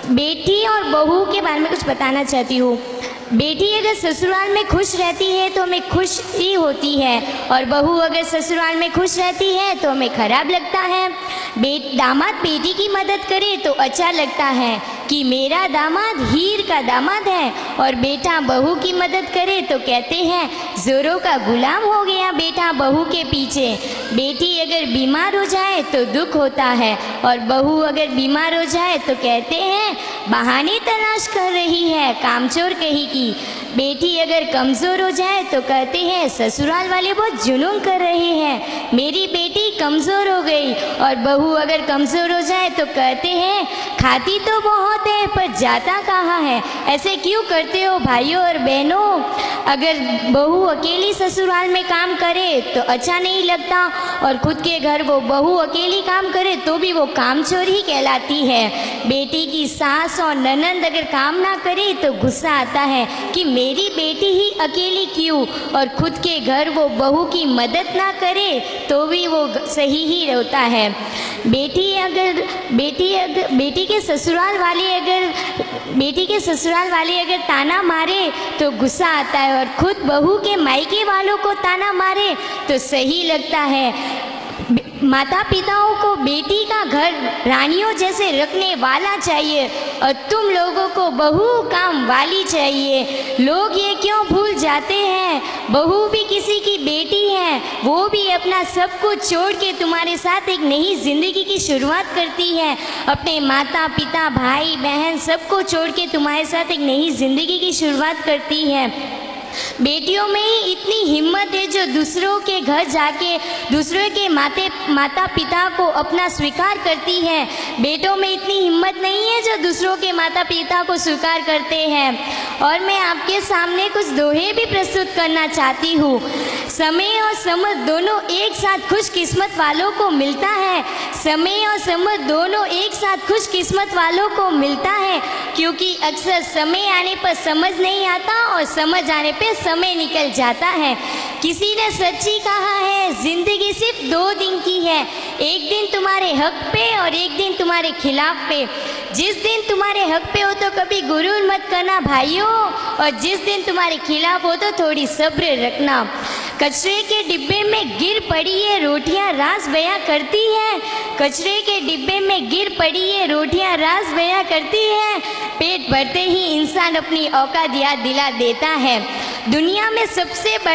बेटी और बहू के बारे में कुछ बताना चाहती हूँ। बेटी अगर ससुराल में खुश रहती है तो हमें खुशी होती है, और बहू अगर ससुराल में खुश रहती है तो हमें खराब लगता है। दामाद बेटी की मदद करे तो अच्छा लगता है कि मेरा दामाद हीर का दामाद है, और बेटा बहू की मदद करे तो कहते हैं जोरों का गुलाम हो गया बेटा बहू के पीछे। बेटी अगर बीमार हो जाए तो दुख होता है, और बहू अगर बीमार हो जाए तो कहते हैं बहाने तलाश कर रही है, कामचोर कहीं की। बेटी अगर कमज़ोर हो जाए तो कहते हैं ससुराल वाले बहुत जुलूम कर रहे हैं, मेरी बेटी कमज़ोर हो गई। और बहू अगर कमज़ोर हो जाए तो कहते हैं खाती तो बहुत है पर जाता कहाँ है। ऐसे क्यों करते हो भाइयों और बहनों? अगर बहू अकेली ससुराल में काम करे तो अच्छा नहीं लगता, और खुद के घर वो बहू अकेली काम करे तो भी वो कामचोर ही कहलाती है। बेटी की सास और ननंद अगर काम ना करे तो गुस्सा आता है कि मेरी बेटी ही अकेली क्यों, और खुद के घर वो बहू की मदद ना करे तो भी वो सही ही होता है। बेटी के ससुराल वाले अगर ताना मारे तो गुस्सा आता है, और खुद बहू के मायके वालों को ताना मारे तो सही लगता है। माता पिताओं को बेटी का घर रानियों जैसे रखने वाला चाहिए, और तुम लोगों को बहू काम वाली चाहिए। लोग ये क्यों भूल जाते हैं, बहू भी किसी की बेटी है, वो भी अपना सब कुछ छोड़ के तुम्हारे साथ एक नई जिंदगी की शुरुआत करती है। अपने माता पिता भाई बहन सबको छोड़ के तुम्हारे साथ एक नई जिंदगी की शुरुआत करती है। बेटियों में ही इतनी हिम्मत है जो दूसरों के घर जाके दूसरों के माता पिता को अपना स्वीकार करती है। बेटों में इतनी हिम्मत नहीं है जो दूसरों के माता पिता को स्वीकार करते हैं। और मैं आपके सामने कुछ दोहे भी प्रस्तुत करना चाहती हूँ। समय और समझ दोनों एक साथ खुशकिस्मत वालों को मिलता है। समय और समझ दोनों एक साथ खुशकिस्मत वालों को मिलता है, क्योंकि अक्सर समय आने पर समझ नहीं आता और समझ आने पे समय निकल जाता है। किसी ने सच्ची कहा है जिंदगी सिर्फ 2 दिन की है, एक दिन तुम्हारे हक पे और एक दिन तुम्हारे खिलाफ पे। जिस दिन तुम्हारे हक पे हो तो कभी गुरूर मत करना भाइयों, और जिस दिन तुम्हारे खिलाफ हो तो थोड़ी सब्र रखना। कचरे के डिब्बे में गिर पड़ी है रोटियां राज बयां करती है, कचरे के डिब्बे में गिर पड़ी है रोटियां राज बयां करती है। पेट भरते ही इंसान अपनी औकात याद दिला देता है। दुनिया में सबसे